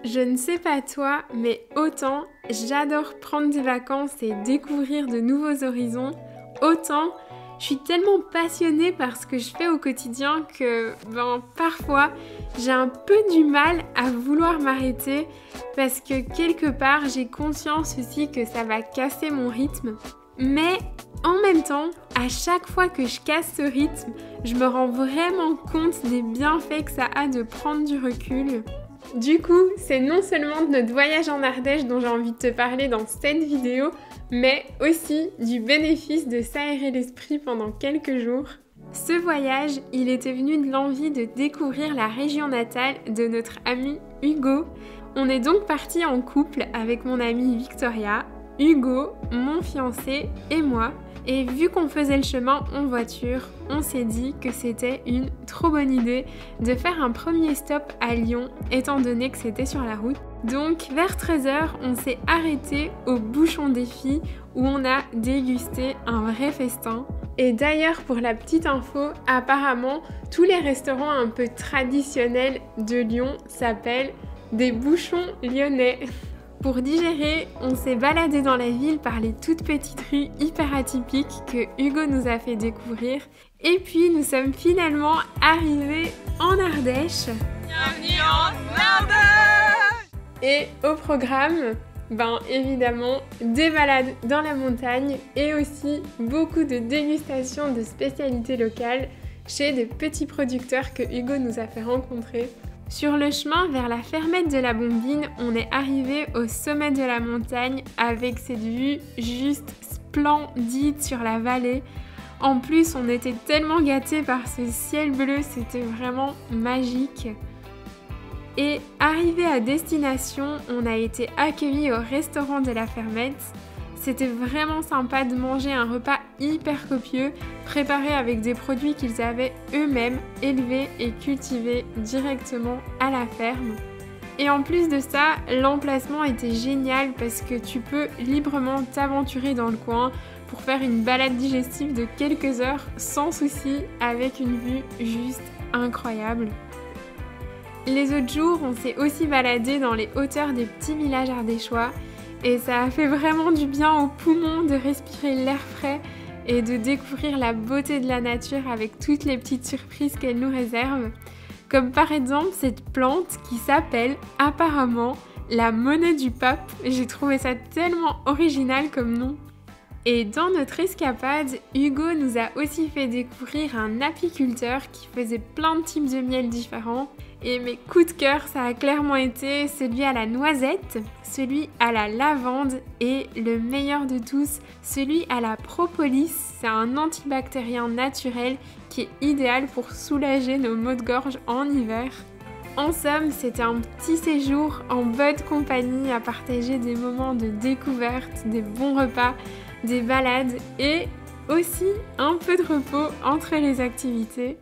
Je ne sais pas toi, mais autant j'adore prendre des vacances et découvrir de nouveaux horizons, autant je suis tellement passionnée par ce que je fais au quotidien que parfois j'ai un peu du mal à vouloir m'arrêter parce que quelque part j'ai conscience aussi que ça va casser mon rythme. Mais en même temps, à chaque fois que je casse ce rythme, je me rends vraiment compte des bienfaits que ça a de prendre du recul. Du coup, c'est non seulement de notre voyage en Ardèche dont j'ai envie de te parler dans cette vidéo, mais aussi du bénéfice de s'aérer l'esprit pendant quelques jours. Ce voyage, il était venu de l'envie de découvrir la région natale de notre ami Hugo. On est donc parti en couple avec mon amie Victoria, Hugo, mon fiancé et moi. Et vu qu'on faisait le chemin en voiture, on s'est dit que c'était une trop bonne idée de faire un premier stop à Lyon, étant donné que c'était sur la route. Donc vers 13h, on s'est arrêté au Bouchon des Filles où on a dégusté un vrai festin. Et d'ailleurs, pour la petite info, apparemment, tous les restaurants un peu traditionnels de Lyon s'appellent des bouchons lyonnais. Pour digérer, on s'est baladé dans la ville par les toutes petites rues hyper atypiques que Hugo nous a fait découvrir. Et puis nous sommes finalement arrivés en Ardèche. Bienvenue en Ardèche! Et au programme, évidemment, des balades dans la montagne et aussi beaucoup de dégustations de spécialités locales chez des petits producteurs que Hugo nous a fait rencontrer. Sur le chemin vers la fermette de la Bombine, on est arrivé au sommet de la montagne avec cette vue juste splendide sur la vallée. En plus, on était tellement gâtés par ce ciel bleu, c'était vraiment magique. Et arrivé à destination, on a été accueillis au restaurant de la fermette. C'était vraiment sympa de manger un repas hyper copieux, préparé avec des produits qu'ils avaient eux-mêmes élevés et cultivés directement à la ferme. Et en plus de ça, l'emplacement était génial parce que tu peux librement t'aventurer dans le coin pour faire une balade digestive de quelques heures sans souci avec une vue juste incroyable. Les autres jours, on s'est aussi baladé dans les hauteurs des petits villages ardéchois. Et ça a fait vraiment du bien aux poumons de respirer l'air frais et de découvrir la beauté de la nature avec toutes les petites surprises qu'elle nous réserve. Comme par exemple cette plante qui s'appelle apparemment la monnaie du pape. J'ai trouvé ça tellement original comme nom. Et dans notre escapade, Hugo nous a aussi fait découvrir un apiculteur qui faisait plein de types de miel différents. Et mes coups de cœur, ça a clairement été celui à la noisette, celui à la lavande et le meilleur de tous, celui à la propolis. C'est un antibactérien naturel qui est idéal pour soulager nos maux de gorge en hiver. En somme, c'était un petit séjour en bonne compagnie à partager des moments de découverte, des bons repas, des balades et aussi un peu de repos entre les activités.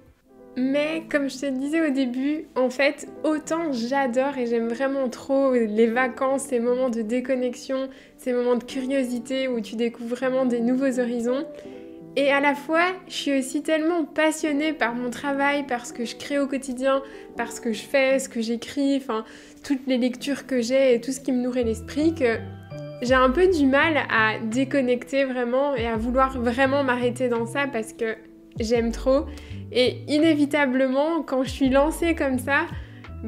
Mais comme je te le disais au début, en fait, autant j'adore et j'aime vraiment trop les vacances, ces moments de déconnexion, ces moments de curiosité où tu découvres vraiment des nouveaux horizons. Et à la fois, je suis aussi tellement passionnée par mon travail, par ce que je crée au quotidien, par ce que je fais, ce que j'écris, toutes les lectures que j'ai et tout ce qui me nourrit l'esprit que j'ai un peu du mal à déconnecter vraiment et à vouloir vraiment m'arrêter dans ça parce que j'aime trop. Et inévitablement, quand je suis lancée comme ça,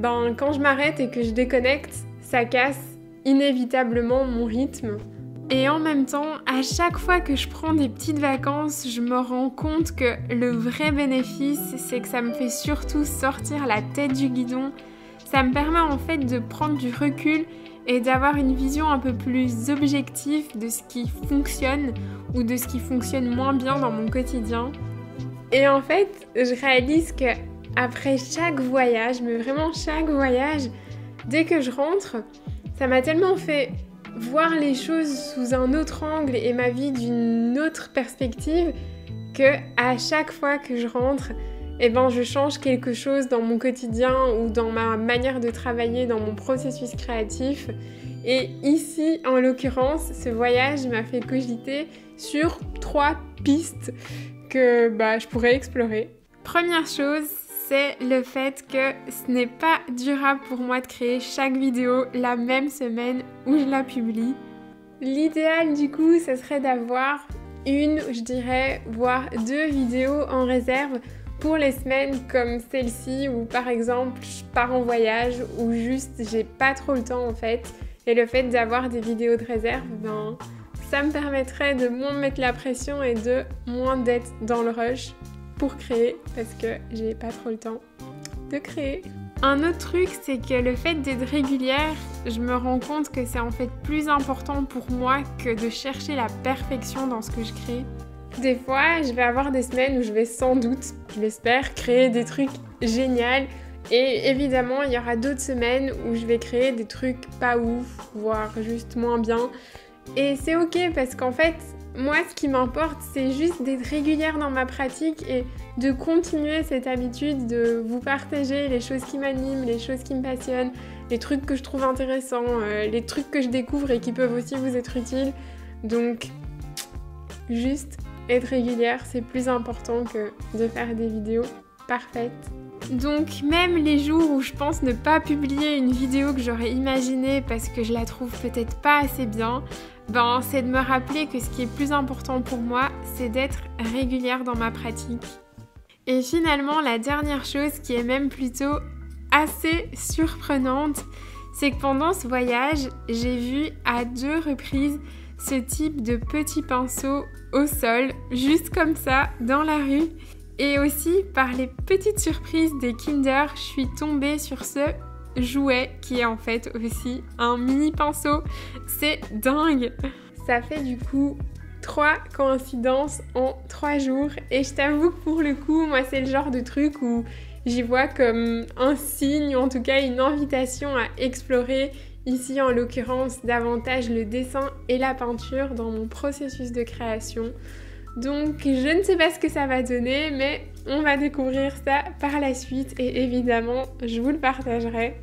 quand je m'arrête et que je déconnecte, ça casse inévitablement mon rythme. Et en même temps, à chaque fois que je prends des petites vacances, je me rends compte que le vrai bénéfice, c'est que ça me fait surtout sortir la tête du guidon. Ça me permet en fait de prendre du recul et d'avoir une vision un peu plus objective de ce qui fonctionne ou de ce qui fonctionne moins bien dans mon quotidien. Et en fait, je réalise que après chaque voyage, mais vraiment chaque voyage, dès que je rentre, ça m'a tellement fait voir les choses sous un autre angle et ma vie d'une autre perspective que à chaque fois que je rentre, je change quelque chose dans mon quotidien ou dans ma manière de travailler, dans mon processus créatif. Et ici, en l'occurrence, ce voyage m'a fait cogiter sur 3 pistes que je pourrais explorer. Première chose, c'est le fait que ce n'est pas durable pour moi de créer chaque vidéo la même semaine où je la publie. L'idéal du coup, ce serait d'avoir une, je dirais, voire 2 vidéos en réserve pour les semaines comme celle-ci où par exemple je pars en voyage ou juste j'ai pas trop le temps en fait. Et le fait d'avoir des vidéos de réserve, ça me permettrait de moins me mettre la pression et de moins d'être dans le rush pour créer parce que j'ai pas trop le temps de créer. Un autre truc, c'est que le fait d'être régulière, je me rends compte que c'est en fait plus important pour moi que de chercher la perfection dans ce que je crée. Des fois, je vais avoir des semaines où je vais sans doute, je l'espère, créer des trucs géniaux. Et évidemment, il y aura d'autres semaines où je vais créer des trucs pas ouf, voire juste moins bien. Et c'est ok parce qu'en fait, moi, ce qui m'importe, c'est juste d'être régulière dans ma pratique et de continuer cette habitude de vous partager les choses qui m'animent, les choses qui me passionnent, les trucs que je trouve intéressants, les trucs que je découvre et qui peuvent aussi vous être utiles. Donc, juste être régulière, c'est plus important que de faire des vidéos parfaites. Donc même les jours où je pense ne pas publier une vidéo que j'aurais imaginée parce que je la trouve peut-être pas assez bien, c'est de me rappeler que ce qui est plus important pour moi, c'est d'être régulière dans ma pratique. Et finalement, la dernière chose qui est même plutôt assez surprenante, c'est que pendant ce voyage, j'ai vu à 2 reprises ce type de petits pinceaux au sol, juste comme ça, dans la rue. Et aussi, par les petites surprises des Kinder, je suis tombée sur ce jouet qui est en fait aussi un mini pinceau. C'est dingue! Ça fait du coup 3 coïncidences en 3 jours. Et je t'avoue que pour le coup, moi c'est le genre de truc où j'y vois comme un signe, ou en tout cas une invitation à explorer. Ici en l'occurrence, davantage le dessin et la peinture dans mon processus de création. Donc je ne sais pas ce que ça va donner, mais on va découvrir ça par la suite et évidemment, je vous le partagerai.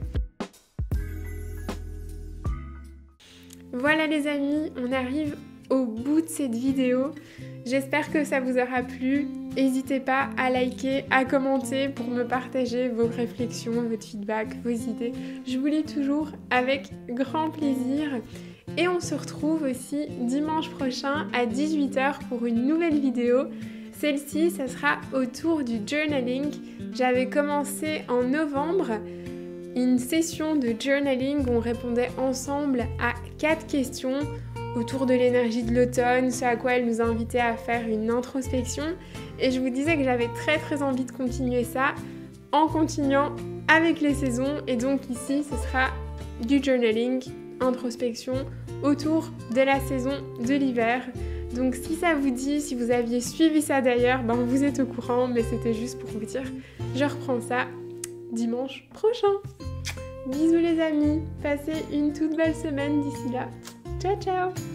Voilà les amis, on arrive au bout de cette vidéo. J'espère que ça vous aura plu. N'hésitez pas à liker, à commenter pour me partager vos réflexions, votre feedback, vos idées. Je vous lis toujours avec grand plaisir. Et on se retrouve aussi dimanche prochain à 18h pour une nouvelle vidéo. Celle-ci, ça sera autour du journaling. J'avais commencé en novembre une session de journaling où on répondait ensemble à 4 questions autour de l'énergie de l'automne, ce à quoi elle nous invitait à faire une introspection. Et je vous disais que j'avais très envie de continuer ça en continuant avec les saisons. Et donc ici, ce sera du journaling, introspection autour de la saison de l'hiver. Donc si ça vous dit, si vous aviez suivi ça d'ailleurs, vous êtes au courant, mais c'était juste pour vous dire, je reprends ça dimanche prochain. Bisous les amis, passez une toute belle semaine d'ici là. Ciao ciao!